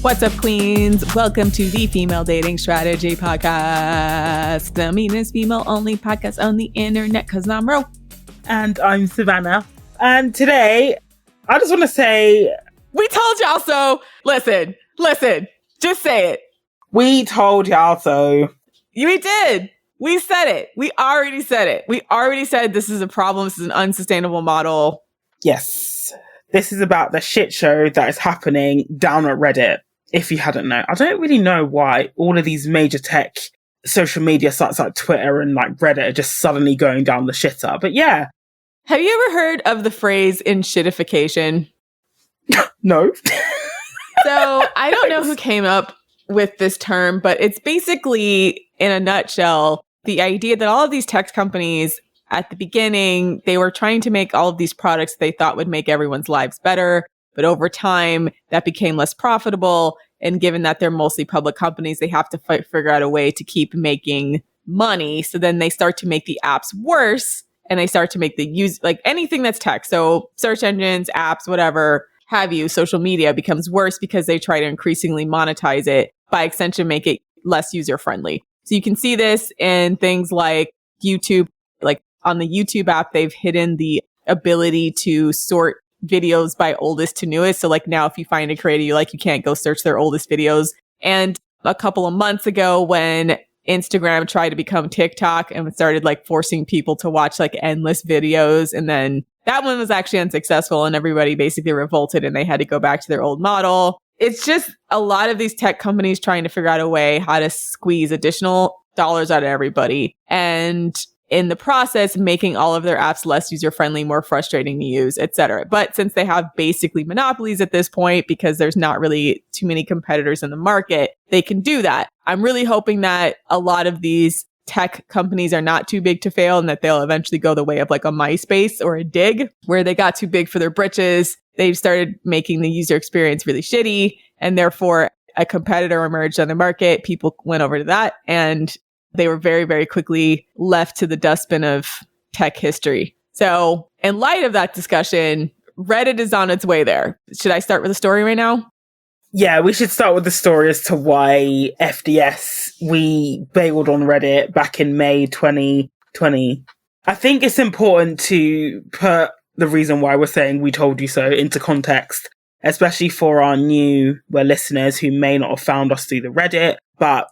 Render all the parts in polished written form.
What's up, queens? Welcome to the Female Dating Strategy Podcast, the meanest female-only podcast on the internet, because I'm Ro. And I'm Savannah. And today, I just want to say... We told y'all so. Listen. Just say it. We told y'all so. We did. We said it. We already said it. We already said this is a problem. This is an unsustainable model. Yes. This is about the shit show that is happening down at Reddit. If you hadn't known. I don't really know why all of these major tech social media sites like Twitter and like Reddit are just suddenly going down the shitter. But yeah. Have you ever heard of the phrase in shitification? No. So I don't know who came up with this term, but it's basically, in a nutshell, the idea that all of these tech companies at the beginning, they were trying to make all of these products they thought would make everyone's lives better. But over time, that became less profitable. And given that they're mostly public companies, they have to figure out a way to keep making money. So then they start to make the apps worse, and they start to make the use, like anything that's tech. So search engines, apps, whatever have you, social media becomes worse because they try to increasingly monetize it, by extension, make it less user friendly. So you can see this in things like YouTube. Like on the YouTube app, they've hidden the ability to sort videos by oldest to newest. So like now if you find a creator you like, you can't go search their oldest videos. And a couple of months ago when Instagram tried to become TikTok and started like forcing people to watch like endless videos, and then that one was actually unsuccessful and everybody basically revolted and they had to go back to their old model. It's just a lot of these tech companies trying to figure out a way how to squeeze additional dollars out of everybody. And in the process, making all of their apps less user-friendly, more frustrating to use, etc. But since they have basically monopolies at this point, because there's not really too many competitors in the market, they can do that. I'm really hoping that a lot of these tech companies are not too big to fail and that they'll eventually go the way of like a MySpace or a Dig, where they got too big for their britches. They've started making the user experience really shitty, and therefore a competitor emerged on the market. People went over to that, and they were very, very quickly left to the dustbin of tech history. So in light of that discussion, Reddit is on its way there. Should I start with the story right now? Yeah, we should start with the story as to why we bailed on Reddit back in May 2020. I think it's important to put the reason why we're saying we told you so into context, especially for our newer listeners who may not have found us through the Reddit. But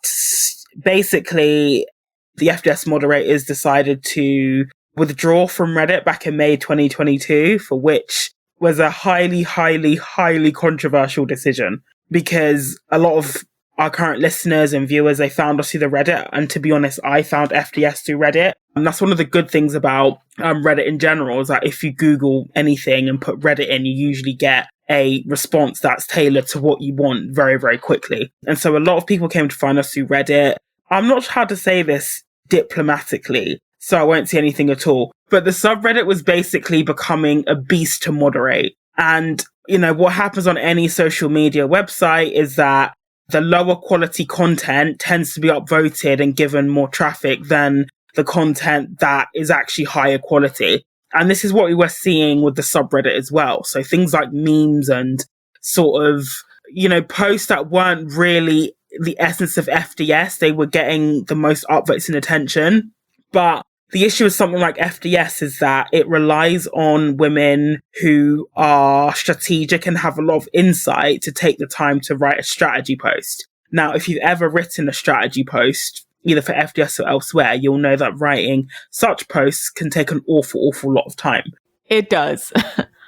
basically, the FDS moderators decided to withdraw from Reddit back in May 2022, for which was a highly, highly, highly controversial decision, because a lot of our current listeners and viewers, they found us through the Reddit. And to be honest, I found FDS through Reddit. And that's one of the good things about Reddit in general, is that if you Google anything and put Reddit in, you usually get a response that's tailored to what you want very, very quickly. And so a lot of people came to find us through Reddit. I'm not sure how to say this diplomatically, so I won't say anything at all. But the subreddit was basically becoming a beast to moderate. And, you know, what happens on any social media website is that the lower quality content tends to be upvoted and given more traffic than the content that is actually higher quality. And this is what we were seeing with the subreddit as well. So things like memes and sort of, you know, posts that weren't really the essence of FDS, they were getting the most upvotes and attention. But the issue with something like FDS is that it relies on women who are strategic and have a lot of insight to take the time to write a strategy post. Now, if you've ever written a strategy post, either for FDS or elsewhere, you'll know that writing such posts can take an awful, awful lot of time. It does.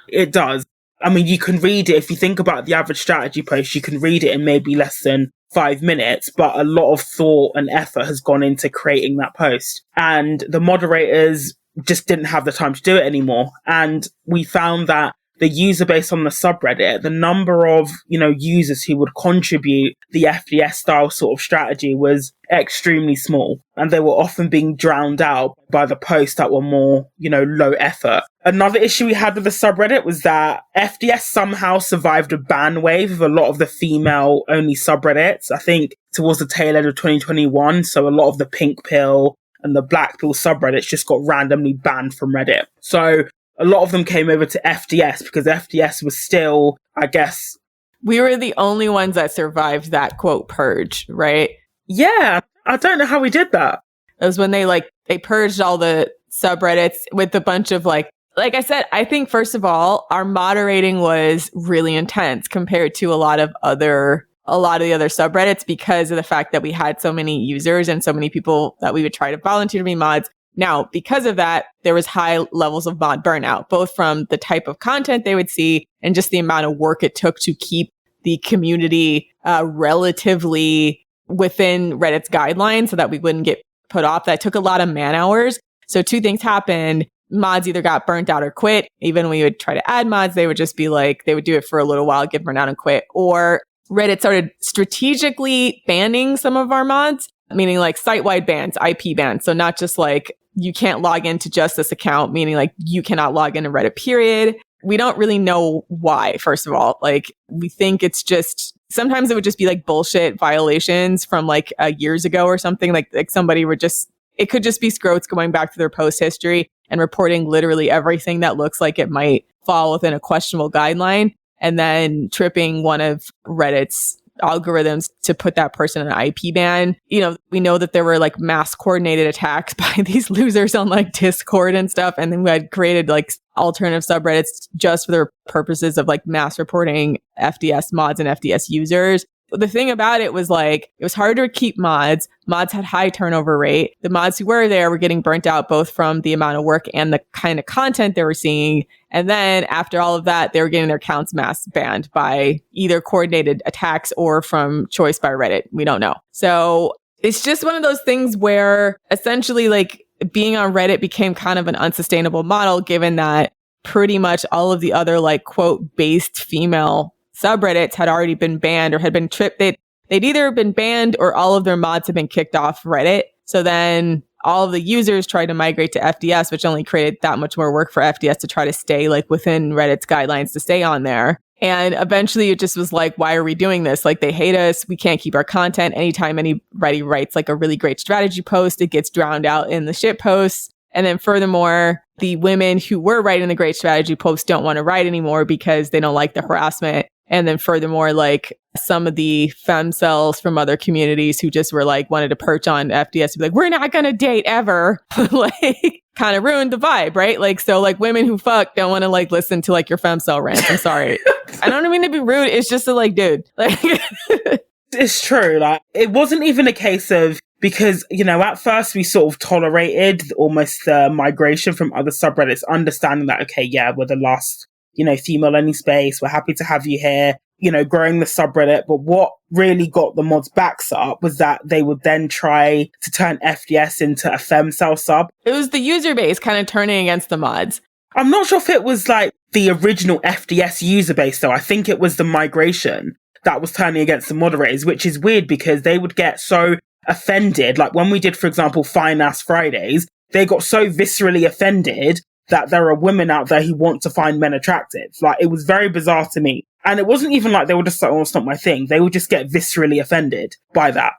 It does. I mean, you can read it. If you think about the average strategy post, you can read it in maybe less than 5 minutes, but a lot of thought and effort has gone into creating that post. And the moderators just didn't have the time to do it anymore. And we found that the user base on the subreddit, the number of, users who would contribute the FDS style sort of strategy was extremely small. And they were often being drowned out by the posts that were more, low effort. Another issue we had with the subreddit was that FDS somehow survived a ban wave of a lot of the female-only subreddits. I think towards the tail end of 2021, so a lot of the pink pill and the black pill subreddits just got randomly banned from Reddit. So a lot of them came over to FDS because FDS was still, I guess, We were the only ones that survived that quote purge, right? Yeah, I don't know how we did that. It was when they purged all the subreddits with a bunch of like I said, I think first of all, our moderating was really intense compared to a lot of the other subreddits because of the fact that we had so many users and so many people that we would try to volunteer to be mods. Now, because of that, there was high levels of mod burnout, both from the type of content they would see and just the amount of work it took to keep the community relatively within Reddit's guidelines so that we wouldn't get put off. That took a lot of man hours. So two things happened. Mods either got burnt out or quit. Even when we would try to add mods, they would just be like, they would do it for a little while, get burnt out and quit. Or Reddit started strategically banning some of our mods, meaning like site-wide bans, IP bans. So not just like you can't log into just this account, meaning like you cannot log into Reddit, period. We don't really know why, first of all. Like, we think it's just, sometimes it would just be like bullshit violations from like years ago or something. Like somebody would just, it could just be scrotes going back to their post history and reporting literally everything that looks like it might fall within a questionable guideline and then tripping one of Reddit's algorithms to put that person in an IP ban. You know, we know that there were like mass coordinated attacks by these losers on like Discord and stuff. And then we had created like alternative subreddits just for the purposes of like mass reporting FDS mods and FDS users. The thing about it was like, it was harder to keep mods. Mods had high turnover rate. The mods who were there were getting burnt out both from the amount of work and the kind of content they were seeing. And then after all of that, they were getting their accounts mass banned by either coordinated attacks or from choice by Reddit. We don't know. So it's just one of those things where essentially like being on Reddit became kind of an unsustainable model, given that pretty much all of the other like quote based female subreddits had already been banned or had been tripped. They'd either been banned or all of their mods had been kicked off Reddit. So then all of the users tried to migrate to FDS, which only created that much more work for FDS to try to stay like within Reddit's guidelines to stay on there. And eventually it just was like, why are we doing this? Like, they hate us. We can't keep our content. Anytime anybody writes like a really great strategy post, it gets drowned out in the shit posts. And then furthermore, the women who were writing the great strategy posts don't want to write anymore because they don't like the harassment. And then furthermore, like some of the femcells from other communities who just were like, wanted to perch on FDS, be like, we're not going to date ever. Like, kind of ruined the vibe, right? Like, so like women who fuck don't want to like listen to like your femcell rants. I'm sorry. I don't mean to be rude. It's just a, like, dude, like, it's true. Like, it wasn't even a case of, because, you know, at first we sort of tolerated almost migration from other subreddits, understanding that, okay, yeah, we're the last, you know, female only space. We're happy to have you here, you know, growing the subreddit. But what really got the mods' backs up was that they would then try to turn FDS into a femcell sub. It was the user base kind of turning against the mods. I'm not sure if it was like the original FDS user base, though. I think it was the migration that was turning against the moderators, which is weird because they would get so offended. Like when we did, for example, Fine Ass Fridays, they got so viscerally offended that there are women out there who want to find men attractive. Like, it was very bizarre to me. And it wasn't even like they would just like, oh, it's not my thing. They would just get viscerally offended by that.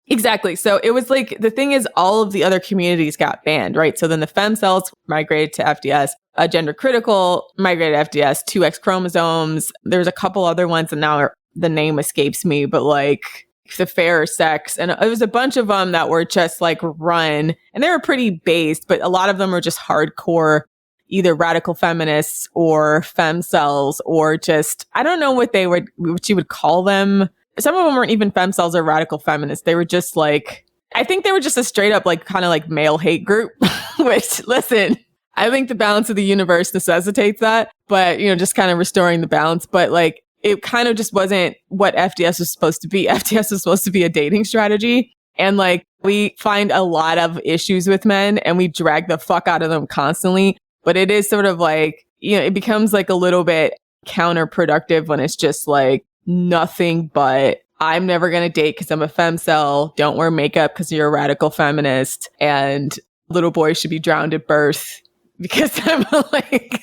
Exactly. So it was like, the thing is, all of the other communities got banned, right? So then the femcells migrated to FDS, gender critical migrated to FDS, 2X chromosomes. There's a couple other ones, and now the name escapes me, but like the fair sex. And it was a bunch of them that were just like run, and they were pretty based, but a lot of them were just hardcore, either radical feminists or femcells, or just, I don't know what you would call them. Some of them weren't even femcells or radical feminists. They were just like, I think they were just a straight up like kind of like male hate group, which, listen, I think the balance of the universe necessitates that, but, you know, just kind of restoring the balance. But like, it kind of just wasn't what FDS was supposed to be. FDS was supposed to be a dating strategy. And like, we find a lot of issues with men and we drag the fuck out of them constantly. But it is sort of like, you know, it becomes like a little bit counterproductive when it's just like nothing but, I'm never going to date because I'm a femcell. Don't wear makeup because you're a radical feminist. And little boys should be drowned at birth because I'm like,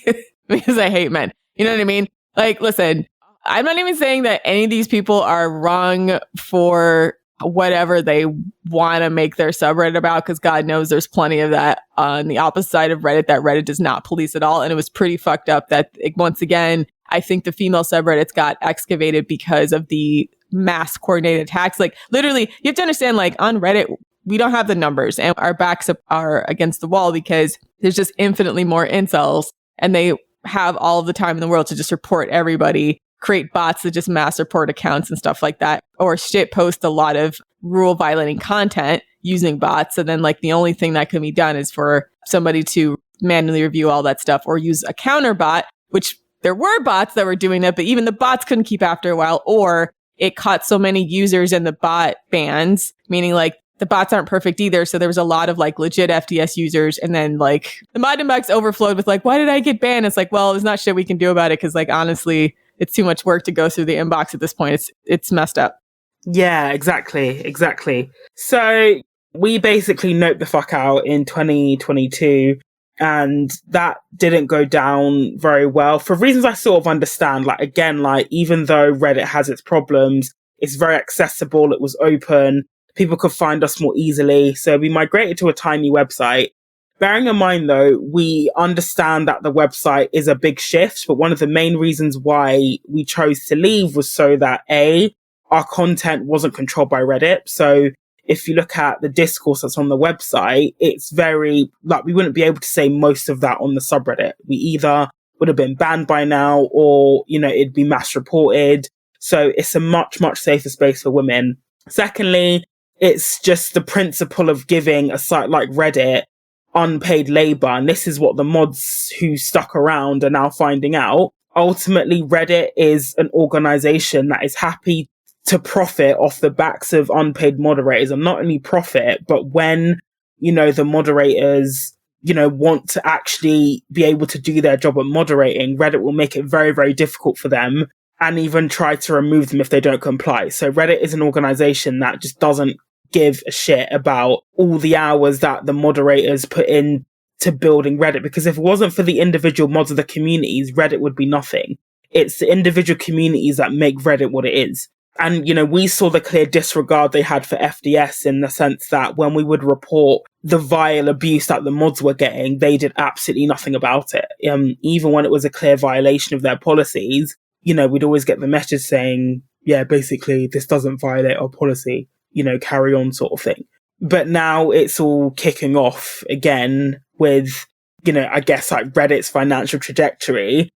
because I hate men. You know what I mean? Like, listen, I'm not even saying that any of these people are wrong for whatever they want to make their subreddit about, because God knows there's plenty of that on the opposite side of Reddit that Reddit does not police at all. And it was pretty fucked up that, once again, I think the female subreddits got excavated because of the mass coordinated attacks. Like literally, you have to understand, like on Reddit, we don't have the numbers and our backs are against the wall because there's just infinitely more incels and they have all of the time in the world to just report everybody, create bots that just mass report accounts and stuff like that, or shit post a lot of rule violating content using bots. And then like the only thing that can be done is for somebody to manually review all that stuff or use a counter bot, which there were bots that were doing that, but even the bots couldn't keep after a while, or it caught so many users in the bot bans, meaning like the bots aren't perfect either. So there was a lot of like legit FDS users. And then like the mod inbox overflowed with like, why did I get banned? It's like, well, there's not shit we can do about it. Cause like, honestly, it's too much work to go through the inbox at this point. It's messed up. Yeah, exactly. So we basically noped the fuck out in 2022. And that didn't go down very well for reasons I sort of understand. Like, again, like, even though Reddit has its problems, it's very accessible. It was open. People could find us more easily. So we migrated to a tiny website. Bearing in mind, though, we understand that the website is a big shift, but one of the main reasons why we chose to leave was so that our content wasn't controlled by Reddit. So if you look at the discourse that's on the website, it's very, like, we wouldn't be able to say most of that on the subreddit. We either would have been banned by now or, you know, it'd be mass reported. So it's a much, much safer space for women. Secondly, it's just the principle of giving a site like Reddit unpaid labor. And this is what the mods who stuck around are now finding out. Ultimately, Reddit is an organization that is happy to profit off the backs of unpaid moderators, and not only profit, but when, you know, the moderators, you know, want to actually be able to do their job at moderating, Reddit will make it very, very difficult for them and even try to remove them if they don't comply. So Reddit is an organization that just doesn't give a shit about all the hours that the moderators put in to building Reddit, because if it wasn't for the individual mods of the communities, Reddit would be nothing. It's the individual communities that make Reddit what it is. And, you know, we saw the clear disregard they had for FDS in the sense that when we would report the vile abuse that the mods were getting, they did absolutely nothing about it. Even when it was a clear violation of their policies, you know, we'd always get the message saying, yeah, basically, this doesn't violate our policy, you know, carry on sort of thing. But now it's all kicking off again with, you know, I guess like Reddit's financial trajectory.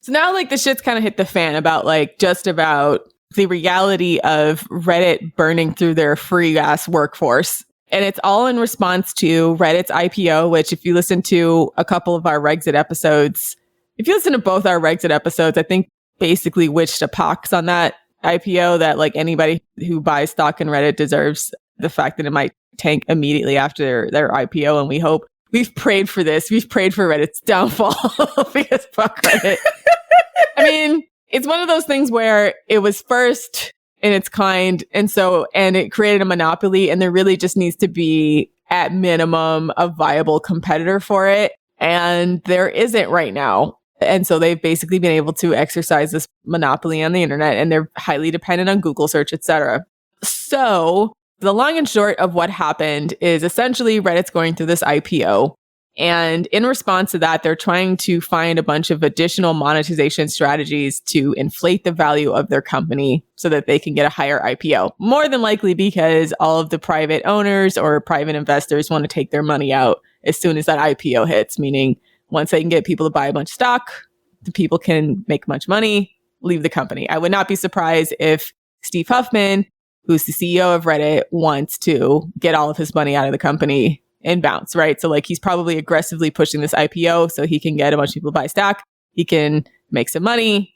So now like the shit's kind of hit the fan about like just about the reality of Reddit burning through their free ass workforce. And it's all in response to Reddit's IPO, which if you listen to a couple of our ReddXit episodes, if you listen to both our ReddXit episodes, I think basically witched a pox on that IPO that like anybody who buys stock in Reddit deserves the fact that it might tank immediately after their IPO. And we've prayed for this. We've prayed for Reddit's downfall because fuck Reddit. I mean, it's one of those things where it was first in its kind. And it created a monopoly, and there really just needs to be at minimum a viable competitor for it. And there isn't right now. And so they've basically been able to exercise this monopoly on the internet, and they're highly dependent on Google search, etc. So the long and short of what happened is essentially Reddit's going through this IPO. And in response to that, they're trying to find a bunch of additional monetization strategies to inflate the value of their company so that they can get a higher IPO. More than likely because all of the private owners or private investors want to take their money out as soon as that IPO hits, meaning once they can get people to buy a bunch of stock, the people can make much money, leave the company. I would not be surprised if Steve Huffman, who's the CEO of Reddit, wants to get all of his money out of the company and bounce, right? So like he's probably aggressively pushing this IPO so he can get a bunch of people to buy stock. He can make some money,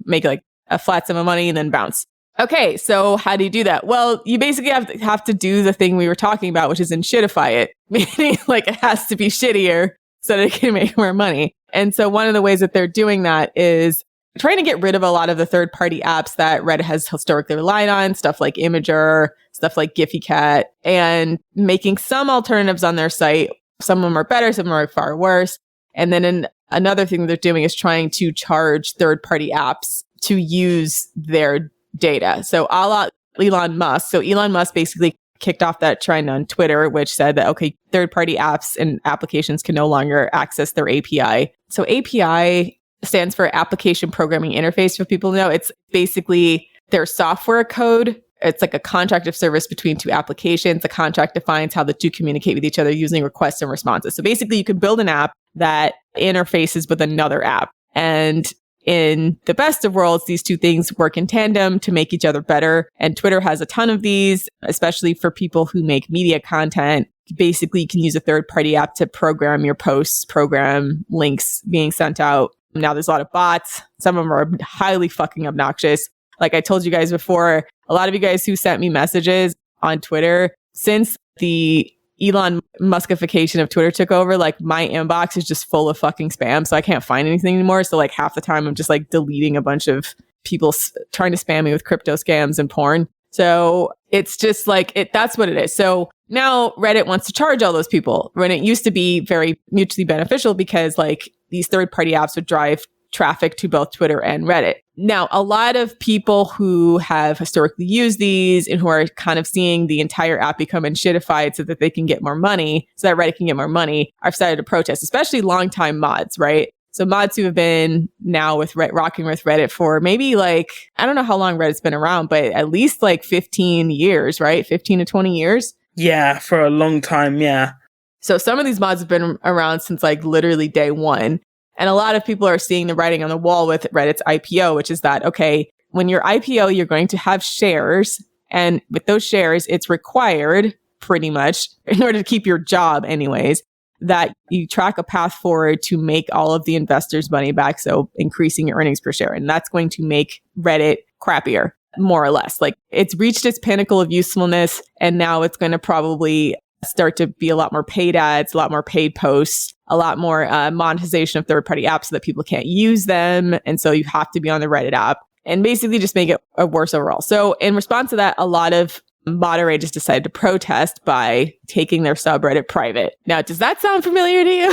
make like a flat sum of money, and then bounce. Okay, so how do you do that? Well, you basically have to do the thing we were talking about, which is shitify it, meaning like it has to be shittier so that it can make more money. And so one of the ways that they're doing that is trying to get rid of a lot of the third-party apps that Reddit has historically relied on, stuff like Imager, stuff like Giphy Cat, and making some alternatives on their site. Some of them are better, some of them are far worse. And then another thing they're doing is trying to charge third-party apps to use their data. So a la Elon Musk. So Elon Musk basically kicked off that trend on Twitter, which said that, okay, third-party apps and applications can no longer access their API. So API stands for Application Programming Interface, for people to know. It's basically their software code. It's like a contract of service between two applications. The contract defines how the two communicate with each other using requests and responses. So basically, you can build an app that interfaces with another app. And in the best of worlds, these two things work in tandem to make each other better. And Twitter has a ton of these, especially for people who make media content. Basically, you can use a third-party app to program your posts, program links being sent out. Now there's a lot of bots. Some of them are highly fucking obnoxious. Like I told you guys before, a lot of you guys who sent me messages on Twitter, since the Elon Muskification of Twitter took over, like my inbox is just full of fucking spam. So I can't find anything anymore. So like half the time I'm just like deleting a bunch of people trying to spam me with crypto scams and porn. So it's just like that's what it is. So now Reddit wants to charge all those people when it used to be very mutually beneficial because like these third-party apps would drive traffic to both Twitter and Reddit. Now, a lot of people who have historically used these and who are kind of seeing the entire app become shitified so that they can get more money, so that Reddit can get more money, are started to protest, especially longtime mods, right? So mods who have been now with rocking with Reddit for maybe like, I don't know how long Reddit's been around, but at least like 15 years, right? 15 to 20 years. Yeah, for a long time, yeah. So some of these mods have been around since like literally day one. And a lot of people are seeing the writing on the wall with Reddit's IPO, which is that, okay, when you're IPO, you're going to have shares. And with those shares, it's required pretty much in order to keep your job anyways, that you track a path forward to make all of the investors' money back. So increasing your earnings per share. And that's going to make Reddit crappier, more or less. Like it's reached its pinnacle of usefulness. And now it's going to probably start to be a lot more paid ads, a lot more paid posts, a lot more monetization of third-party apps so that people can't use them. And so you have to be on the Reddit app and basically just make it worse overall. So in response to that, a lot of moderators decided to protest by taking their subreddit private. Now, does that sound familiar to you?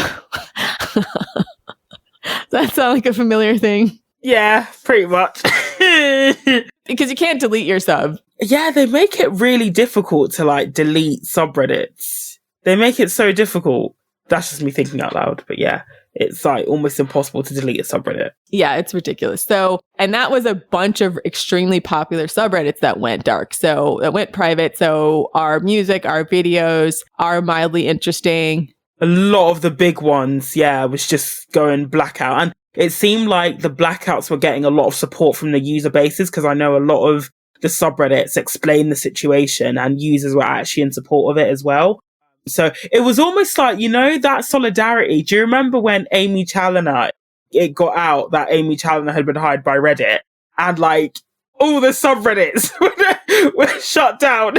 Does that sound like a familiar thing? Yeah, pretty much. Because you can't delete your sub. Yeah, they make it really difficult to like delete subreddits. They make it so difficult. That's just me thinking out loud. But yeah, it's like almost impossible to delete a subreddit. Yeah, it's ridiculous. So, and that was a bunch of extremely popular subreddits that went dark. So that went private. So our music, our videos are mildly interesting. A lot of the big ones, yeah, was just going blackout. And it seemed like the blackouts were getting a lot of support from the user bases because I know a lot of the subreddits explain the situation and users were actually in support of it as well. So it was almost like, you know, that solidarity. Do you remember when Amy Challoner, it got out that Amy Challoner had been hired by Reddit and like all the subreddits were shut down?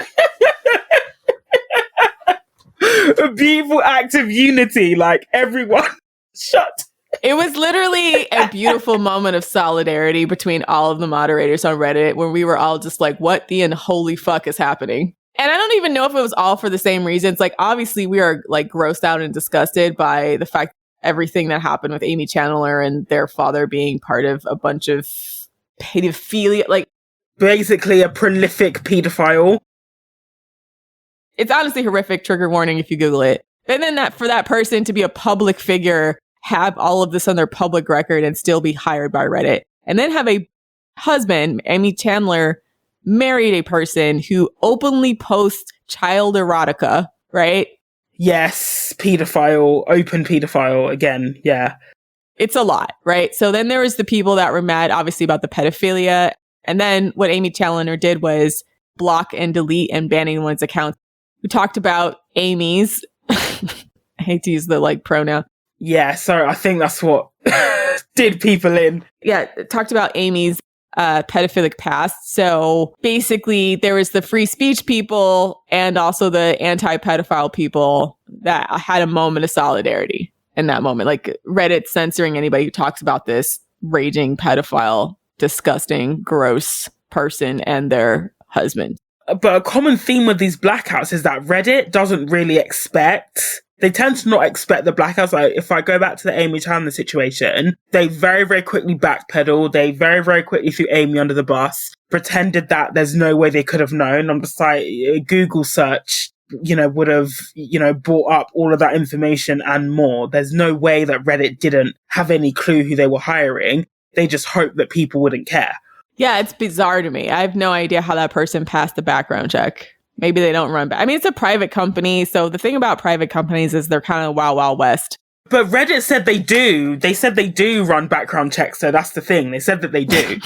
A beautiful act of unity, like everyone shut. It was literally a beautiful moment of solidarity between all of the moderators on Reddit where we were all just like, what the unholy fuck is happening? And I don't even know if it was all for the same reasons. Like, obviously, we are like grossed out and disgusted by the fact everything that happened with Amy Chandler and their father being part of a bunch of pedophilia. Like, basically a prolific pedophile. It's honestly horrific. Trigger warning if you Google it. And then that for that person to be a public figure, have all of this on their public record and still be hired by Reddit. And then have a husband, Amy Chandler, married a person who openly posts child erotica, right? Yes, pedophile, open pedophile again, yeah. It's a lot, right? So then there was the people that were mad, obviously, about the pedophilia. And then what Amy Chandler did was block and delete and ban anyone's account. We talked about Amy's, I hate to use the like pronoun. Yeah, so I think that's what did people in. Yeah, talked about Amy's pedophilic past. So basically there was the free speech people and also the anti-pedophile people that had a moment of solidarity in that moment. Like Reddit censoring anybody who talks about this raging pedophile, disgusting, gross person and their husband. But a common theme with these blackouts is that Reddit doesn't really expect. They tend to not expect the blackouts. Like if I go back to the Amy Chandler situation, they very, very quickly backpedaled. They very, very quickly threw Amy under the bus, pretended that there's no way they could have known. I'm just like, Google search would have, brought up all of that information and more. There's no way that Reddit didn't have any clue who they were hiring. They just hoped that people wouldn't care. Yeah, it's bizarre to me. I have no idea how that person passed the background check. Maybe they don't run back. I mean, it's a private company. So the thing about private companies is they're kind of wild, wild west. But Reddit said they do. They said they do run background checks. So that's the thing. They said that they do.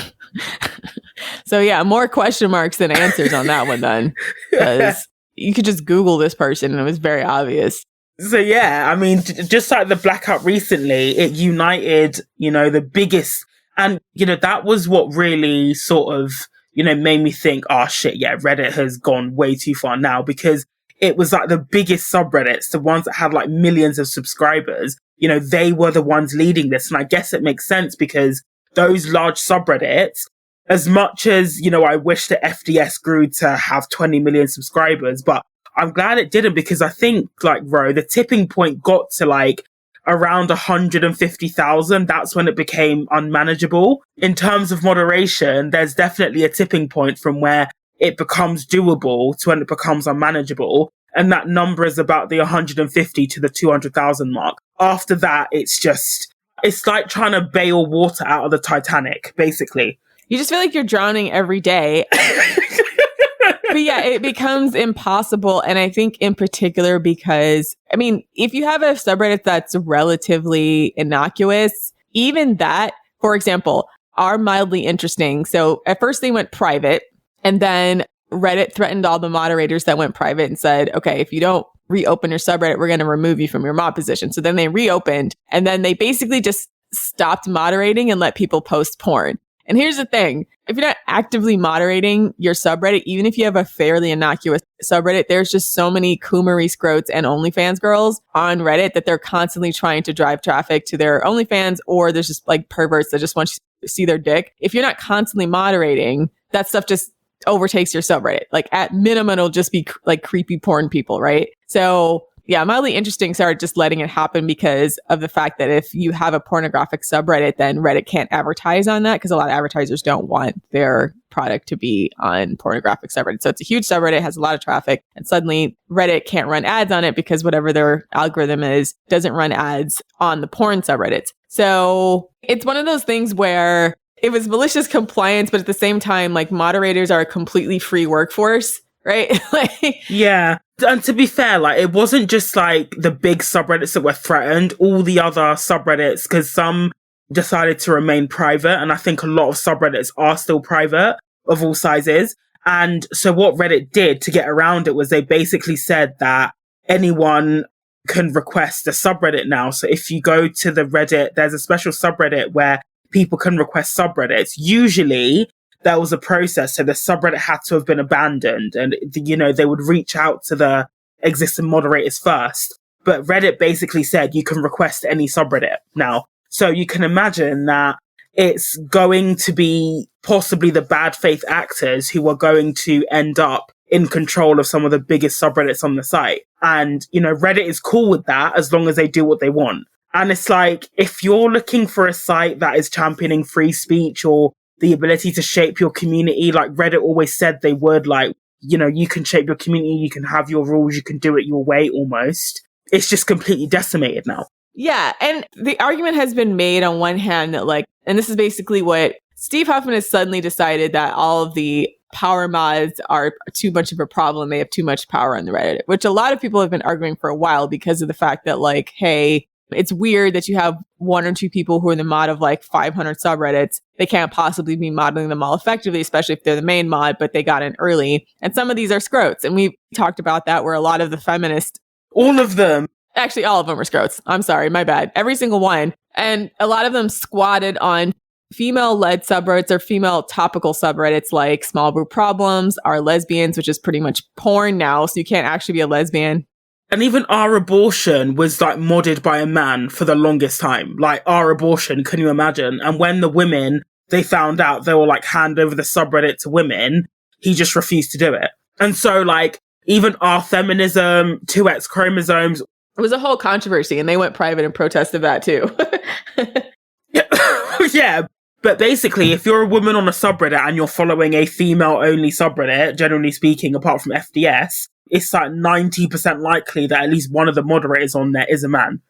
So yeah, more question marks than answers on that one then. Because you could just Google this person and it was very obvious. So yeah, I mean, just like the blackout recently, it united, the biggest. And, that was what really sort of, made me think, oh shit, yeah, Reddit has gone way too far now, because it was like the biggest subreddits, the ones that had like millions of subscribers, they were the ones leading this. And I guess it makes sense because those large subreddits, as much as, I wish that FDS grew to have 20 million subscribers, but I'm glad it didn't, because I think the tipping point got to around 150,000. That's when it became unmanageable. In terms of moderation, there's definitely a tipping point from where it becomes doable to when it becomes unmanageable. And that number is about the 150 to the 200,000 mark. After that, it's like trying to bail water out of the Titanic, basically. You just feel like you're drowning every day. But yeah, it becomes impossible. And I think in particular because, I mean, if you have a subreddit that's relatively innocuous, even that, for example, are mildly interesting. So at first they went private, and then Reddit threatened all the moderators that went private and said, okay, if you don't reopen your subreddit, we're going to remove you from your mod position. So then they reopened, and then they basically just stopped moderating and let people post porn. And here's the thing. If you're not actively moderating your subreddit, even if you have a fairly innocuous subreddit, there's just so many Kumari scrotes and OnlyFans girls on Reddit that they're constantly trying to drive traffic to their OnlyFans, or there's just perverts that just want to see their dick. If you're not constantly moderating, that stuff just overtakes your subreddit. At minimum, it'll just be creepy porn people, right? So yeah, mildly interesting started just letting it happen because of the fact that if you have a pornographic subreddit, then Reddit can't advertise on that because a lot of advertisers don't want their product to be on pornographic subreddit. So it's a huge subreddit, has a lot of traffic, and suddenly Reddit can't run ads on it because whatever their algorithm is doesn't run ads on the porn subreddits. So it's one of those things where it was malicious compliance, but at the same time, moderators are a completely free workforce, right? Yeah. And to be fair, it wasn't just the big subreddits that were threatened, all the other subreddits, because some decided to remain private. And I think a lot of subreddits are still private of all sizes. And so what Reddit did to get around it was they basically said that anyone can request a subreddit now. So if you go to the Reddit, there's a special subreddit where people can request subreddits. Usually there was a process. So the subreddit had to have been abandoned and, they would reach out to the existing moderators first. But Reddit basically said you can request any subreddit now. So you can imagine that it's going to be possibly the bad faith actors who are going to end up in control of some of the biggest subreddits on the site. And, Reddit is cool with that as long as they do what they want. And it's if you're looking for a site that is championing free speech or the ability to shape your community, Reddit always said they would, you can shape your community, you can have your rules, you can do it your way almost. It's just completely decimated now. Yeah. And the argument has been made on one hand that and this is basically what Steve Huffman has suddenly decided, that all of the power mods are too much of a problem. They have too much power on the Reddit, which a lot of people have been arguing for a while because of the fact that hey, it's weird that you have one or two people who are the mod of 500 subreddits. They can't possibly be modeling them all effectively, especially if they're the main mod, but they got in early. And some of these are scrotes. And we talked about that where a lot of the feminists... All of them. Actually, all of them were scrotes. I'm sorry, my bad. Every single one. And a lot of them squatted on female-led subreddits or female topical subreddits like Small Brew Problems, Our Lesbians, which is pretty much porn now, so you can't actually be a lesbian. And even Our Abortion was modded by a man for the longest time. Our Abortion, can you imagine? And when the women, they found out they were hand over the subreddit to women, he just refused to do it. And so even Our Feminism, 2X Chromosomes. It was a whole controversy and they went private and protested that too. Yeah. But basically, if you're a woman on a subreddit and you're following a female-only subreddit, generally speaking, apart from FDS, it's like 90% likely that at least one of the moderators on there is a man.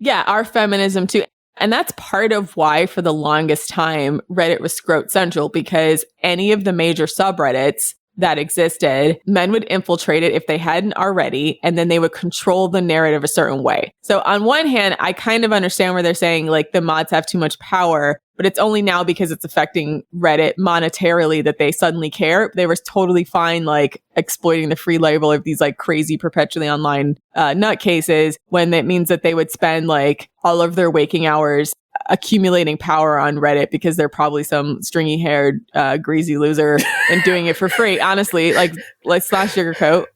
Yeah, our feminism too. And that's part of why for the longest time, Reddit was scrote central, because any of the major subreddits that existed, men would infiltrate it if they hadn't already, and then they would control the narrative a certain way. So on one hand, I kind of understand where they're saying like the mods have too much power, but it's only now because it's affecting Reddit monetarily that they suddenly care. They were totally fine like exploiting the free label of these like crazy perpetually online nutcases, when it means that they would spend like all of their waking hours accumulating power on Reddit because they're probably some stringy haired greasy loser and doing it for free. Honestly, like let's not sugarcoat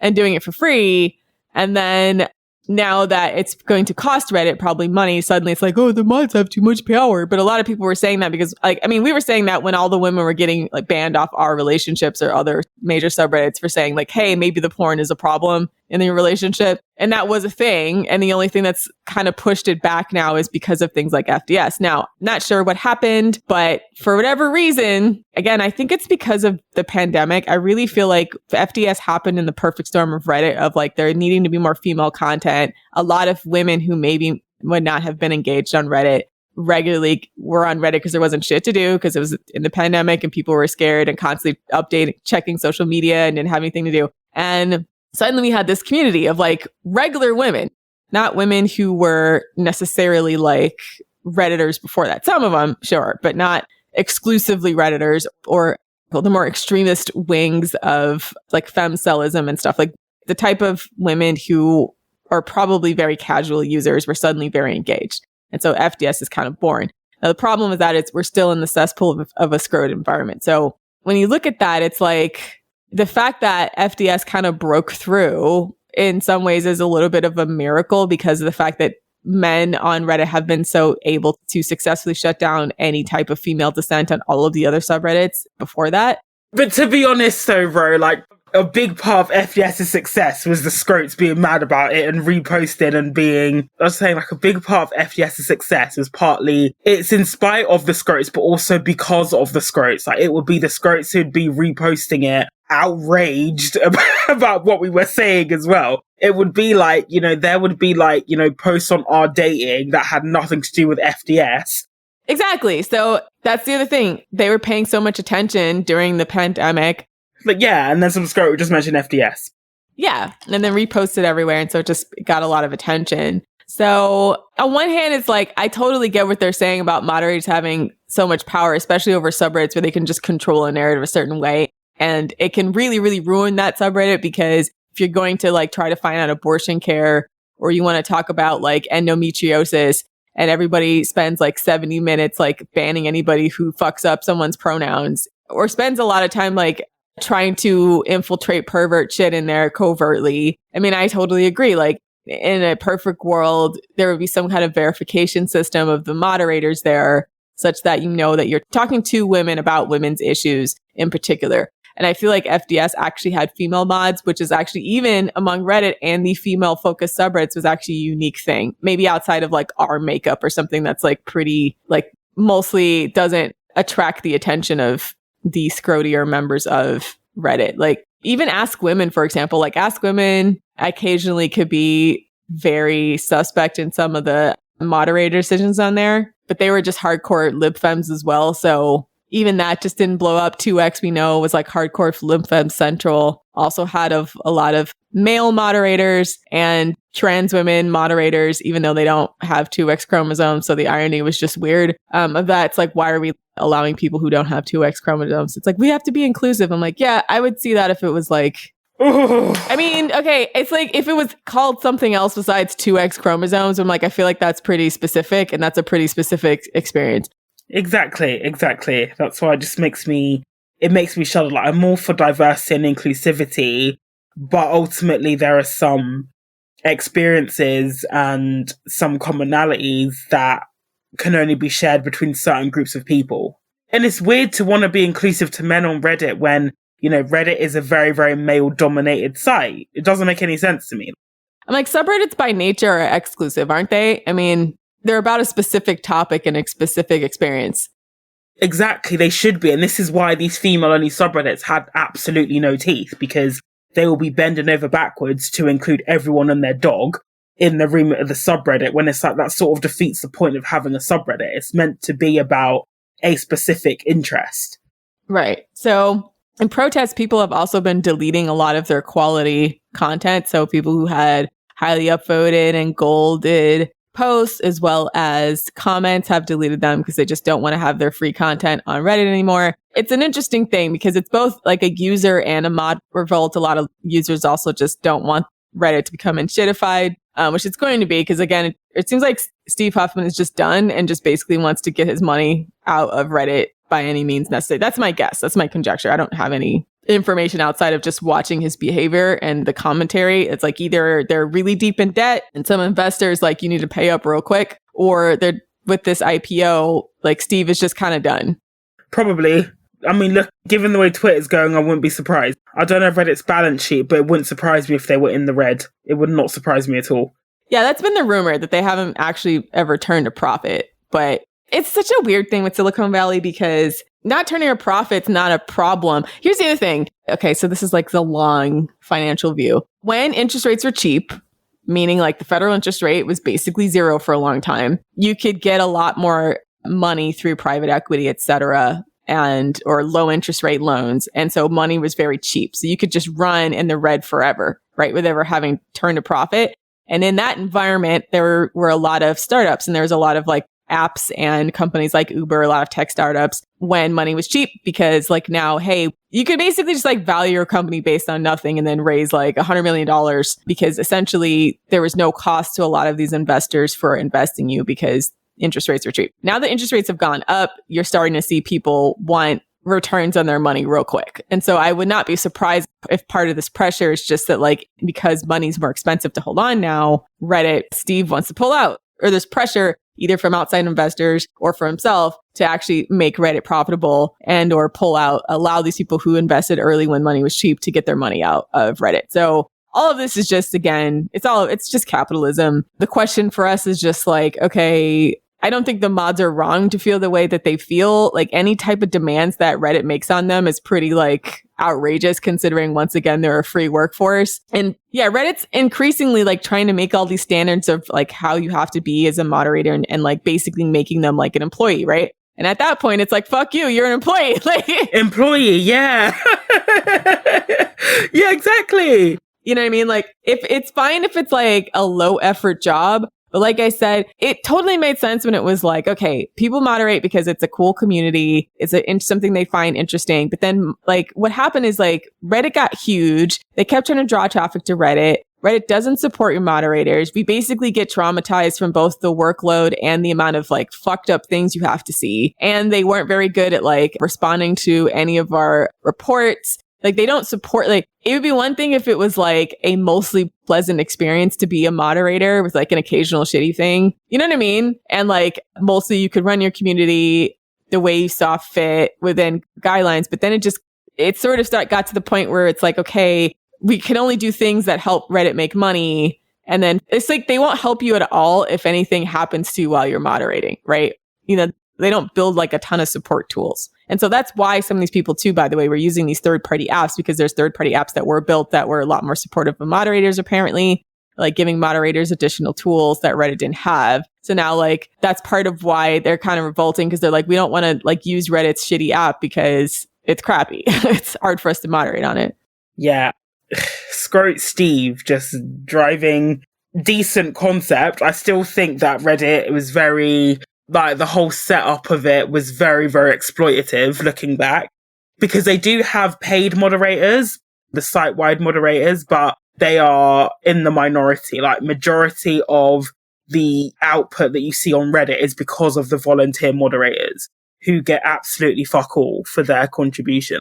and doing it for free. And then now that it's going to cost Reddit probably money, suddenly it's like, oh, the mods have too much power. But a lot of people were saying that because, like, I mean, we were saying that when all the women were getting like banned off our relationships or other major subreddits for saying like, hey, maybe the porn is a problem in the relationship. And that was a thing. And the only thing that's kind of pushed it back now is because of things like FDS. Now, not sure what happened, but for whatever reason, again, I think it's because of the pandemic. I really feel like FDS happened in the perfect storm of Reddit, of like there needing to be more female content. A lot of women who maybe would not have been engaged on Reddit regularly were on Reddit because there wasn't shit to do, because it was in the pandemic and people were scared and constantly updating, checking social media and didn't have anything to do. And suddenly we had this community of like regular women, not women who were necessarily like Redditors before that. Some of them, sure, but not exclusively Redditors, or the more extremist wings of like femcellism and stuff. Like the type of women who are probably very casual users were suddenly very engaged. And so FDS is kind of born. Now, the problem is that we're still in the cesspool of a screwed environment. So when you look at that, it's like the fact that FDS kind of broke through in some ways is a little bit of a miracle, because of the fact that men on Reddit have been so able to successfully shut down any type of female dissent on all of the other subreddits before that. But to be honest though, bro, like a big part of FDS's success was the scrotes being mad about it and reposting and being, I was saying like a big part of FDS's success was partly, it's in spite of the scrotes, but also because of the scrotes. Like it would be the scrotes who'd be reposting it, outraged about what we were saying as well. It would be like, you know, there would be like, you know, posts on our dating that had nothing to do with FDS. Exactly. So that's the other thing. They were paying so much attention during the pandemic. But yeah, and then some scrote would just mention FDS. Yeah, and then reposted everywhere, and so it just got a lot of attention. So on one hand, it's like, I totally get what they're saying about moderators having so much power, especially over subreddits where they can just control a narrative a certain way. And it can really, really ruin that subreddit, because if you're going to like try to find out abortion care, or you want to talk about like endometriosis, and everybody spends like 70 minutes like banning anybody who fucks up someone's pronouns, or spends a lot of time like trying to infiltrate pervert shit in there covertly. I mean, I totally agree. Like in a perfect world, there would be some kind of verification system of the moderators there, such that you know that you're talking to women about women's issues in particular. And I feel like FDS actually had female mods, which is actually, even among Reddit and the female focused subreddits, was actually a unique thing. Maybe outside of like our makeup or something that's like pretty, like mostly doesn't attract the attention of the scrotier members of Reddit. Like even Ask Women, for example, like Ask Women occasionally could be very suspect in some of the moderator decisions on there, but they were just hardcore lib femmes as well. So even that just didn't blow up. 2X, we know, was like hardcore lib femme central. Also had a lot of male moderators and trans women moderators, even though they don't have 2X chromosomes. So the irony was just weird of that. It's like, why are we allowing people who don't have 2X chromosomes? It's like, we have to be inclusive. I'm like, yeah, I would see that if it was like, I mean, okay, it's like if it was called something else besides 2X chromosomes, I'm like, I feel like that's pretty specific, and that's a pretty specific experience. Exactly. That's why it just makes me shudder. Like, I'm all for diversity and inclusivity, but ultimately there are some experiences and some commonalities that can only be shared between certain groups of people. And it's weird to want to be inclusive to men on Reddit when, you know, Reddit is a very, very male-dominated site. It doesn't make any sense to me. I'm like, subreddits by nature are exclusive, aren't they? I mean, they're about a specific topic and a specific experience. Exactly, they should be. And this is why these female-only subreddits had absolutely no teeth, because they will be bending over backwards to include everyone and their dog in the remit of the subreddit, when it's like that sort of defeats the point of having a subreddit. It's meant to be about a specific interest. Right. So in protest, people have also been deleting a lot of their quality content. So people who had highly upvoted and golded posts as well as comments have deleted them because they just don't want to have their free content on Reddit anymore. It's an interesting thing because it's both like a user and a mod revolt. A lot of users also just don't want Reddit to become shitified, which it's going to be because, again, it seems like Steve Huffman is just done and just basically wants to get his money out of Reddit by any means necessary. That's my guess. That's my conjecture. I don't have any information outside of just watching his behavior and the commentary. It's like either they're really deep in debt and some investors like, you need to pay up real quick, or they're with this IPO, like Steve is just kind of done. Probably. I mean, look, given the way Twitter's going, I wouldn't be surprised. I don't know Reddit's balance sheet, but it wouldn't surprise me if they were in the red. It would not surprise me at all. Yeah, that's been the rumor, that they haven't actually ever turned a profit. But it's such a weird thing with Silicon Valley because not turning a profit's not a problem. Here's the other thing. Okay, so this is like the long financial view. When interest rates were cheap, meaning like the federal interest rate was basically zero for a long time, you could get a lot more money through private equity, et cetera, or low interest rate loans. And so money was very cheap. So you could just run in the red forever, right? With ever having turned a profit. And in that environment, there were a lot of startups and there was a lot of like apps and companies like Uber, a lot of tech startups when money was cheap, because like now, hey, you could basically just like value your company based on nothing and then raise like $100 million because essentially there was no cost to a lot of these investors for investing you because interest rates are cheap. Now that interest rates have gone up, you're starting to see people want returns on their money real quick. And so I would not be surprised if part of this pressure is just that like, because money's more expensive to hold on now, Reddit, Steve wants to pull out, or there's pressure either from outside investors or for himself to actually make Reddit profitable and or pull out, allow these people who invested early when money was cheap to get their money out of Reddit. So all of this is just, again, it's just capitalism. The question for us is just like, okay, I don't think the mods are wrong to feel the way that they feel. Like any type of demands that Reddit makes on them is pretty like outrageous, considering once again, they're a free workforce. And yeah, Reddit's increasingly like trying to make all these standards of like how you have to be as a moderator and like basically making them like an employee, right? And at that point, it's like, fuck you, you're an employee. Like employee, yeah. Yeah, exactly. You know what I mean? Like if it's fine if it's like a low effort job. But like I said, it totally made sense when it was like, okay, people moderate because it's a cool community. It's something they find interesting. But then like what happened is like Reddit got huge. They kept trying to draw traffic to Reddit. Reddit doesn't support your moderators. We basically get traumatized from both the workload and the amount of like fucked up things you have to see. And they weren't very good at like responding to any of our reports. Like they don't support, like it would be one thing if it was like a mostly pleasant experience to be a moderator with like an occasional shitty thing. You know what I mean? And like mostly you could run your community the way you saw fit within guidelines. But then it sort of got to the point where it's like, okay, we can only do things that help Reddit make money. And then it's like they won't help you at all if anything happens to you while you're moderating, right? You know, they don't build like a ton of support tools. And so that's why some of these people too, by the way, were using these third-party apps, because there's third-party apps that were built that were a lot more supportive of moderators, apparently, like giving moderators additional tools that Reddit didn't have. So now like that's part of why they're kind of revolting, because they're like, we don't want to like use Reddit's shitty app because it's crappy. It's hard for us to moderate on it. Yeah. Scrote Steve just driving decent concept. I still think that Reddit, it was very... like the whole setup of it was very, very exploitative looking back, because they do have paid moderators, the site-wide moderators, but they are in the minority. Like majority of the output that you see on Reddit is because of the volunteer moderators who get absolutely fuck all for their contribution.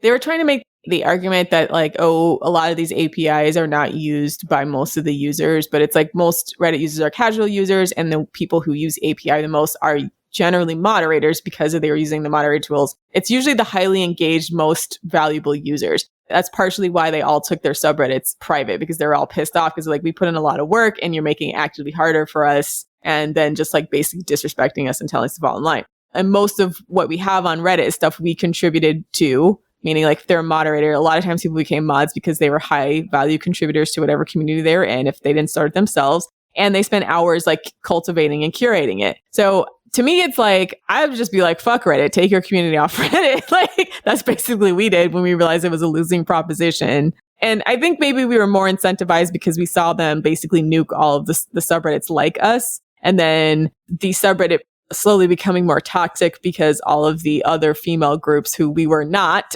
They were trying to make the argument that like, oh, a lot of these APIs are not used by most of the users, but it's like most Reddit users are casual users, and the people who use API the most are generally moderators because they're using the moderator tools. It's usually the highly engaged, most valuable users. That's partially why they all took their subreddits private, because they're all pissed off because like, we put in a lot of work and you're making it actively harder for us, and then just like basically disrespecting us and telling us to fall in line. And most of what we have on Reddit is stuff we contributed to meaning like if they're a moderator, a lot of times people became mods because they were high value contributors to whatever community they were in if they didn't start it themselves. And they spent hours like cultivating and curating it. So to me, it's like, I would just be like, fuck Reddit, take your community off Reddit. Like, that's basically what we did when we realized it was a losing proposition. And I think maybe we were more incentivized because we saw them basically nuke all of the subreddits like us. And then the subreddit slowly becoming more toxic because all of the other female groups who we were not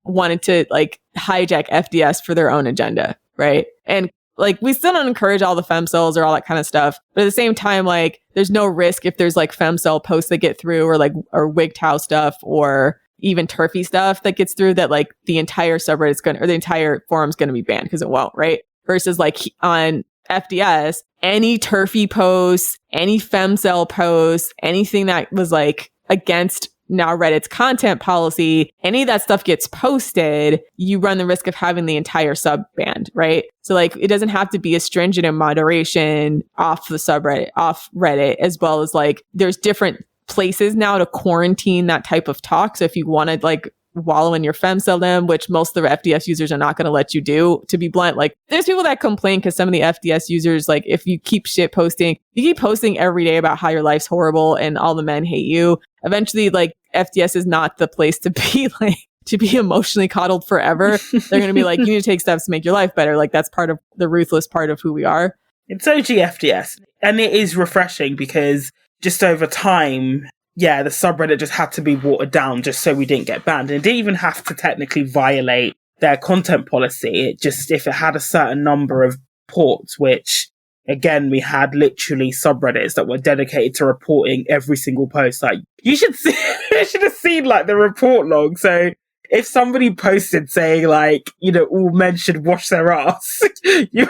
wanted to like hijack FDS for their own agenda, right? And like, we still don't encourage all the femcells or all that kind of stuff. But at the same time, like, there's no risk if there's like femcell posts that get through or WGTOW stuff or even turfy stuff that gets through that like the entire subreddit is or the entire forum's going to be banned because it won't, right? Versus like on FDS, any turfy posts, any femcell posts, anything that was like against now Reddit's content policy, any of that stuff gets posted, you run the risk of having the entire sub banned, right? So like, it doesn't have to be as stringent in moderation off the subreddit, off Reddit, as well as like, there's different places now to quarantine that type of talk. So if you want to like wallow in your femcelldom, which most of the FDS users are not going to let you do, to be blunt, like there's people that complain because some of the FDS users, like if you keep shit posting, you keep posting every day about how your life's horrible and all the men hate you, eventually like FDS is not the place to be, like to be emotionally coddled forever. They're going to be like, you need to take steps to make your life better. Like that's part of the ruthless part of who we are. It's OG FDS. And it is refreshing because just over time, yeah, the subreddit just had to be watered down just so we didn't get banned. And it didn't even have to technically violate their content policy. It just, if it had a certain number of ports, which again, we had literally subreddits that were dedicated to reporting every single post. Like, you should see, you should have seen like the report log. So if somebody posted saying like, you know, all men should wash their ass, you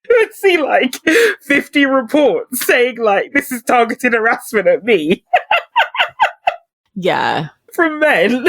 would see like 50 reports saying like, this is targeted harassment at me. Yeah. From men.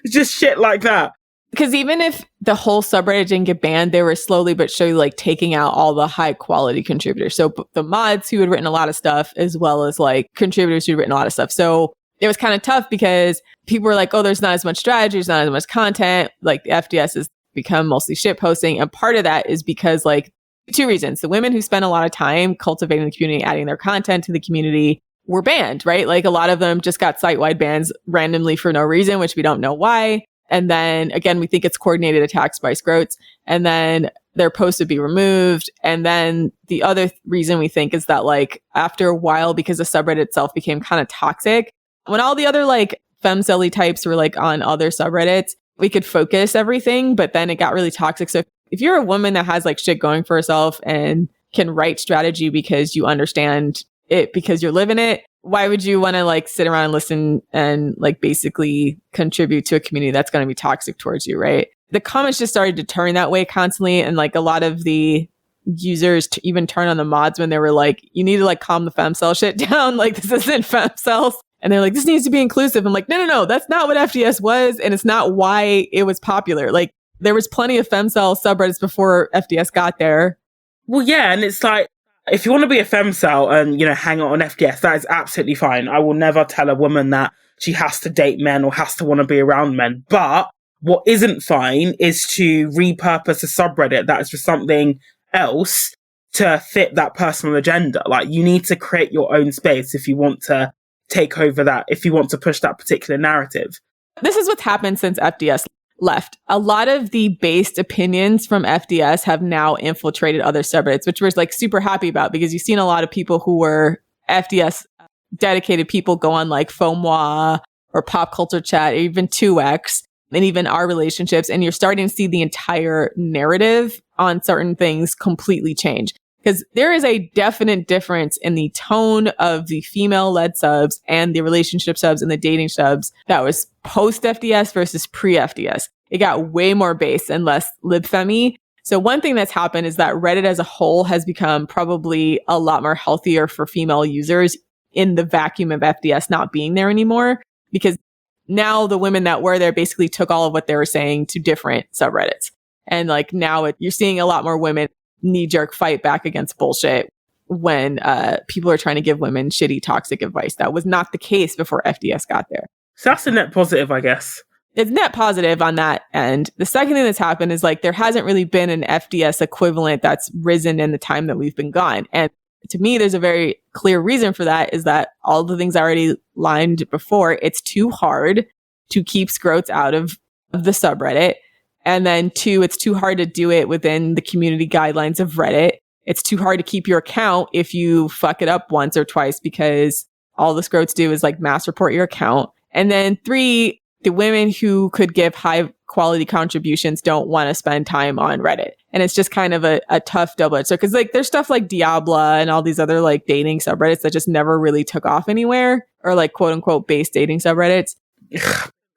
Just shit like that. Because even if the whole subreddit didn't get banned, they were slowly but surely like taking out all the high quality contributors. So the mods who had written a lot of stuff, as well as like contributors who'd written a lot of stuff. So it was kind of tough because people were like, oh, there's not as much strategy, there's not as much content. Like the FDS has become mostly shit posting. And part of that is because like two reasons. The women who spent a lot of time cultivating the community, adding their content to the community were banned, right? Like a lot of them just got site-wide bans randomly for no reason, which we don't know why. And then again, we think it's coordinated attacks by Scroats, and then their posts would be removed. And then the other reason we think is that like after a while, because the subreddit itself became kind of toxic, when all the other like femcelly types were like on other subreddits, we could focus everything, but then it got really toxic. So if you're a woman that has like shit going for herself and can write strategy because you understand it, because you're living it, why would you want to like sit around and listen and like basically contribute to a community that's going to be toxic towards you, right? The comments just started to turn that way constantly. And like a lot of the users to even turn on the mods when they were like, you need to like calm the femcell shit down. Like this isn't femcells. And they're like, this needs to be inclusive. I'm like, no, that's not what FDS was. And it's not why it was popular. Like there was plenty of femcell subreddits before FDS got there. Well, yeah. And it's like, if you want to be a femcell and, you know, hang out on FDS, that is absolutely fine. I will never tell a woman that she has to date men or has to want to be around men. But what isn't fine is to repurpose a subreddit that is for something else to fit that personal agenda. Like, you need to create your own space if you want to take over that, if you want to push that particular narrative. This is what's happened since FDS left. A lot of the based opinions from FDS have now infiltrated other subreddits, which we're like super happy about, because you've seen a lot of people who were FDS dedicated people go on like FOMWA or Pop Culture Chat, or even 2X, and even our relationships. And you're starting to see the entire narrative on certain things completely change. Because there is a definite difference in the tone of the female-led subs and the relationship subs and the dating subs that was post-FDS versus pre-FDS. It got way more base and less libfemi. So one thing that's happened is that Reddit as a whole has become probably a lot more healthier for female users in the vacuum of FDS not being there anymore. Because now the women that were there basically took all of what they were saying to different subreddits. And like now you're seeing a lot more women knee-jerk fight back against bullshit when people are trying to give women shitty, toxic advice. That was not the case before FDS got there. So that's a net positive, I guess. it's net positive on that end. The second thing that's happened is like there hasn't really been an FDS equivalent that's risen in the time that we've been gone. And to me, there's a very clear reason for that is that all the things I already lined before, it's too hard to keep scrotes out of the subreddit. And then two, it's too hard to do it within the community guidelines of Reddit. It's too hard to keep your account if you fuck it up once or twice because all the scrotes do is like mass report your account. And then three, the women who could give high quality contributions don't want to spend time on Reddit. And it's just kind of a tough double-edged sword. Cause like there's stuff like Diabla and all these other like dating subreddits that just never really took off anywhere, or like quote unquote base dating subreddits.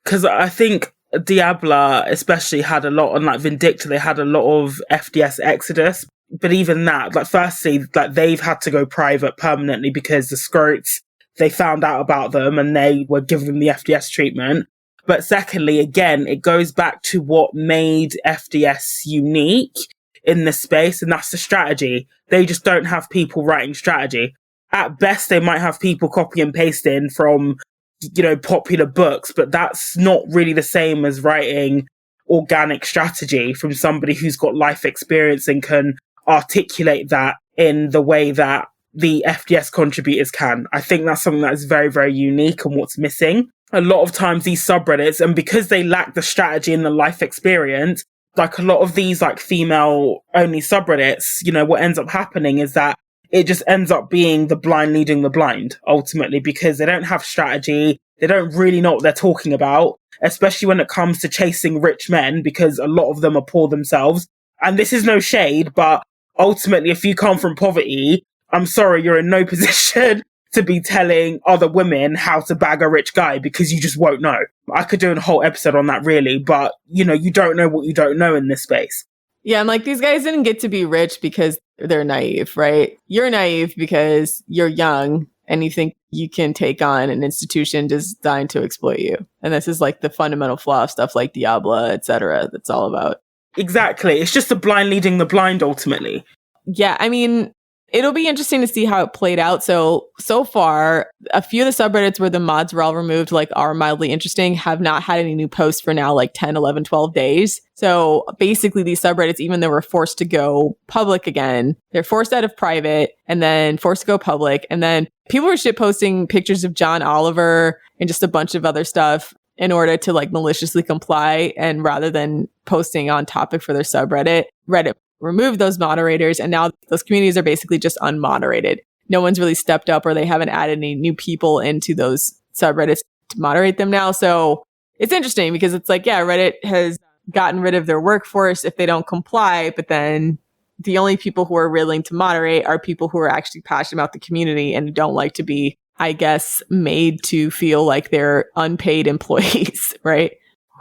Cause I think Diabla especially had a lot on like Vindicta, they had a lot of FDS exodus. But even that, like firstly, like they've had to go private permanently because the scrotes, they found out about them and they were giving them the FDS treatment. But secondly, again, it goes back to what made FDS unique in this space, and that's the strategy. They just don't have people writing strategy. At best, they might have people copy and pasting from, you know, popular books, but that's not really the same as writing organic strategy from somebody who's got life experience and can articulate that in the way that the FDS contributors can. I think that's something that is very, very unique and what's missing. A lot of times these subreddits, and because they lack the strategy and the life experience, like a lot of these like female only subreddits, you know, what ends up happening is that it just ends up being the blind leading the blind ultimately, because they don't have strategy. They don't really know what they're talking about, especially when it comes to chasing rich men, because a lot of them are poor themselves. And this is no shade, but ultimately, if you come from poverty, I'm sorry, you're in no position to be telling other women how to bag a rich guy because you just won't know. I could do a whole episode on that really, but you know, you don't know what you don't know in this space. Yeah, I'm like, these guys didn't get to be rich because they're naive, right? You're naive because you're young and you think you can take on an institution designed to exploit you. And this is like the fundamental flaw of stuff like Diabla, etc. That's all about. Exactly. It's just the blind leading the blind ultimately. Yeah, I mean, it'll be interesting to see how it played out. So far, a few of the subreddits where the mods were all removed, like are mildly interesting, have not had any new posts for now like 10, 11, 12 days. So basically these subreddits, even though we're forced to go public again, they're forced out of private and then forced to go public. And then people were shitposting pictures of John Oliver and just a bunch of other stuff in order to like maliciously comply. And rather than posting on topic for their subreddit, Reddit removed those moderators, and now those communities are basically just unmoderated. No one's really stepped up, or they haven't added any new people into those subreddits to moderate them now. So it's interesting because it's like, yeah, Reddit has gotten rid of their workforce if they don't comply, but then the only people who are willing to moderate are people who are actually passionate about the community and don't like to be, I guess, made to feel like they're unpaid employees, right?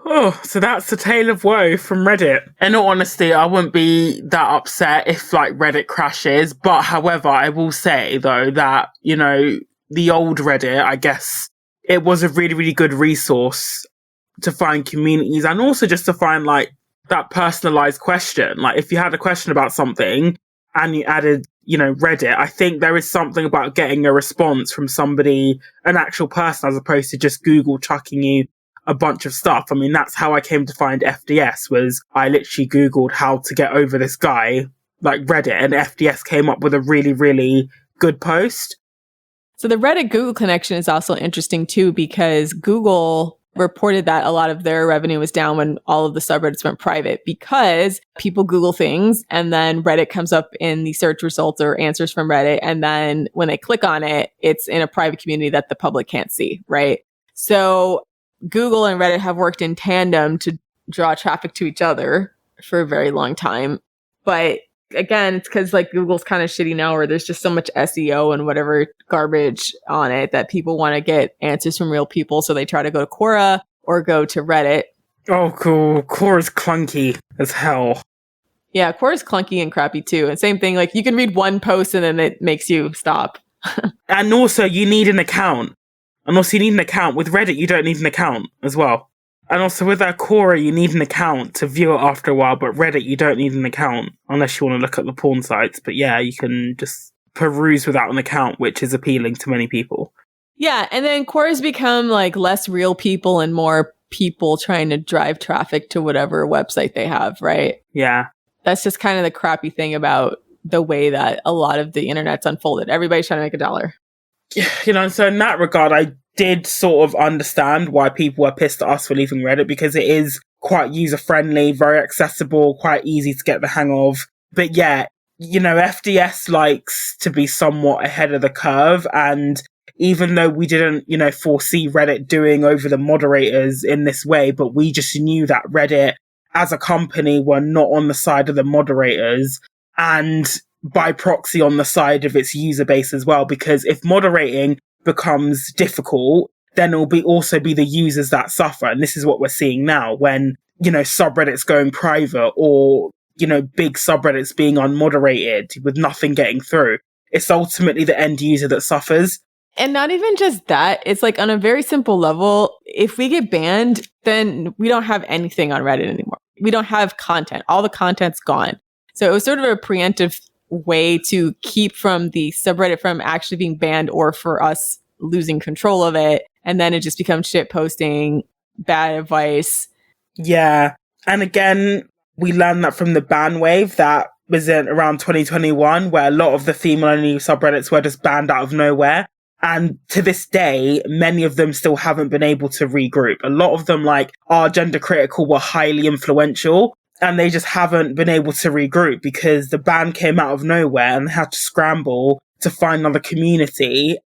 Oh, so that's the tale of woe from Reddit. In all honesty, I wouldn't be that upset if like Reddit crashes. But however, I will say though that, you know, the old Reddit, I guess it was a really, really good resource to find communities and also just to find like that personalized question. Like if you had a question about something and you added, you know, Reddit, I think there is something about getting a response from somebody, an actual person, as opposed to just Google chucking you a bunch of stuff. I mean, that's how I came to find FDS, was I literally Googled how to get over this guy, like Reddit, and FDS came up with a really, really good post. So the Reddit Google connection is also interesting too, because Google reported that a lot of their revenue was down when all of the subreddits went private, because people Google things and then Reddit comes up in the search results or answers from Reddit. And then when they click on it, it's in a private community that the public can't see, right? So Google and Reddit have worked in tandem to draw traffic to each other for a very long time. But again, it's because like Google's kind of shitty now, where there's just so much SEO and whatever garbage on it that people want to get answers from real people. So they try to go to Quora or go to Reddit. Oh, cool. Quora's clunky as hell. Yeah, Quora's clunky and crappy too. And same thing, like you can read one post and then it makes you stop. And also you need an account. And also you need an account. With Reddit, you don't need an account as well. And also with that Quora, you need an account to view it after a while. But Reddit, you don't need an account unless you want to look at the porn sites. But yeah, you can just peruse without an account, which is appealing to many people. Yeah, and then Quora's become like less real people and more people trying to drive traffic to whatever website they have, right? Yeah. That's just kind of the crappy thing about the way that a lot of the internet's unfolded. Everybody's trying to make a dollar. So in that regard, I did sort of understand why people were pissed at us for leaving Reddit, because it is quite user-friendly, very accessible, quite easy to get the hang of. But yeah, FDS likes to be somewhat ahead of the curve, and even though we didn't, foresee Reddit doing over the moderators in this way, but we just knew that Reddit as a company were not on the side of the moderators, and by proxy on the side of its user base as well, because if moderating becomes difficult, then it'll also be the users that suffer. And this is what we're seeing now when, subreddits going private, or, big subreddits being unmoderated with nothing getting through. It's ultimately the end user that suffers. And not even just that, it's like on a very simple level, if we get banned, then we don't have anything on Reddit anymore. We don't have content. All the content's gone. So it was sort of a preemptive way to keep from the subreddit from actually being banned, or for us losing control of it. And then it just becomes shit posting, bad advice. Yeah. And again, we learned that from the ban wave that was in around 2021, where a lot of the female-only subreddits were just banned out of nowhere. And to this day, many of them still haven't been able to regroup. A lot of them, like, are gender critical, were highly influential, and they just haven't been able to regroup because the ban came out of nowhere and they had to scramble to find another community.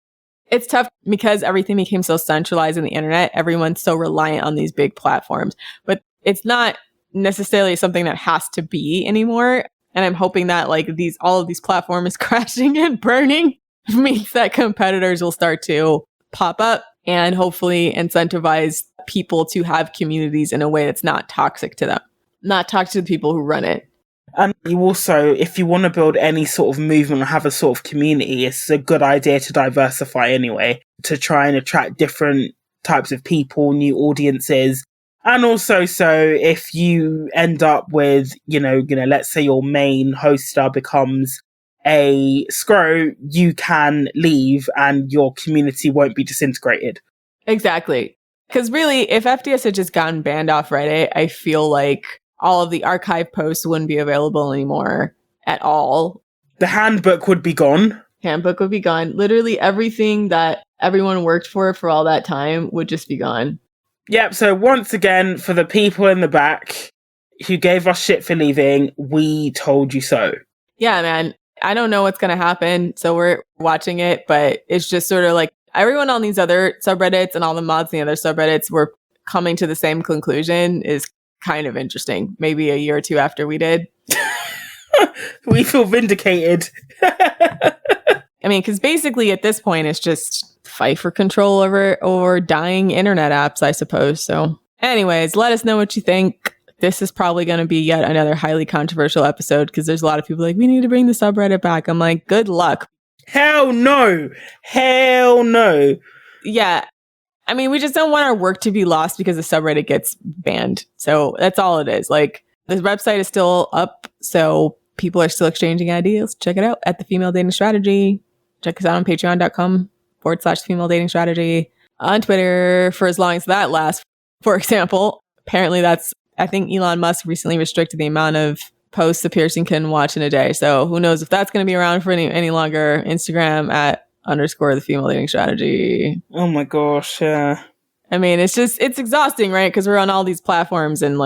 It's tough because everything became so centralized in the internet. Everyone's so reliant on these big platforms, but it's not necessarily something that has to be anymore. And I'm hoping that all of these platforms crashing and burning means that competitors will start to pop up and hopefully incentivize people to have communities in a way that's not toxic to them, not toxic to the people who run it. And you also, if you want to build any sort of movement or have a sort of community, it's a good idea to diversify anyway, to try and attract different types of people, new audiences. And also, so if you end up with, let's say your main hoster becomes a scroll, you can leave and your community won't be disintegrated. Exactly. Because really, if FDS had just gotten banned off Reddit, I feel like all of the archive posts wouldn't be available anymore at all. The handbook would be gone. Handbook would be gone. Literally everything that everyone worked for all that time would just be gone. Yep, so once again, for the people in the back who gave us shit for leaving, we told you so. Yeah, man. I don't know what's going to happen, so we're watching it, but it's just sort of like everyone on these other subreddits and all the mods in the other subreddits were coming to the same conclusion is kind of interesting. Maybe a year or two after we did. We feel vindicated. I mean, because basically at this point, it's just fight for control over dying internet apps, I suppose. So anyways, let us know what you think. This is probably going to be yet another highly controversial episode because there's a lot of people like, we need to bring the subreddit back. I'm like, good luck. Hell no. Hell no. Yeah. I mean, we just don't want our work to be lost because the subreddit gets banned. So that's all it is. Like, the website is still up, so people are still exchanging ideas. Check it out at the Female Dating Strategy. Check us out on patreon.com/female dating strategy. On Twitter for as long as that lasts. For example, apparently I think Elon Musk recently restricted the amount of posts a person can watch in a day. So who knows if that's going to be around for any longer. Instagram at _the Female Dating Strategy. Oh my gosh, yeah. I mean, it's exhausting, right? Because we're on all these platforms and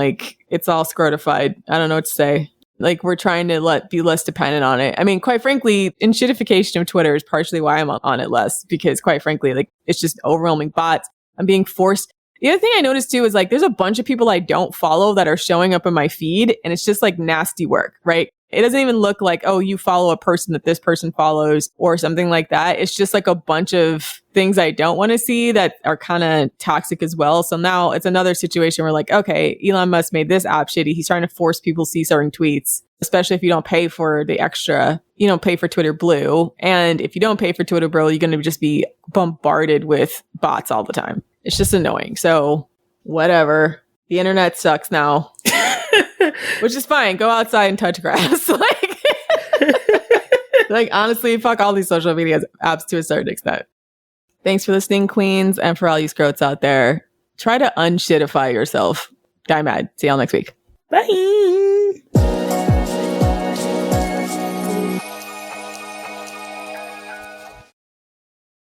it's all scrotified. I don't know what to say. We're trying to be less dependent on it. I mean, quite frankly, shitification of Twitter is partially why I'm on it less, because quite frankly, it's just overwhelming bots. I'm being forced. The other thing I noticed too is there's a bunch of people I don't follow that are showing up in my feed, and it's just nasty work, right? It doesn't even look like, oh, you follow a person that this person follows or something like that. It's just a bunch of things I don't want to see that are kind of toxic as well. So now it's another situation where okay, Elon Musk made this app shitty. He's trying to force people to see certain tweets, especially if you don't pay for the extra, you don't pay for Twitter Blue. And if you don't pay for Twitter Blue, you're going to just be bombarded with bots all the time. It's just annoying. So whatever. The internet sucks now. Which is fine. Go outside and touch grass. Honestly, fuck all these social media apps to a certain extent. Thanks for listening, queens, and for all you scrotes out there. Try to unshitify yourself. Die mad. See y'all next week. Bye.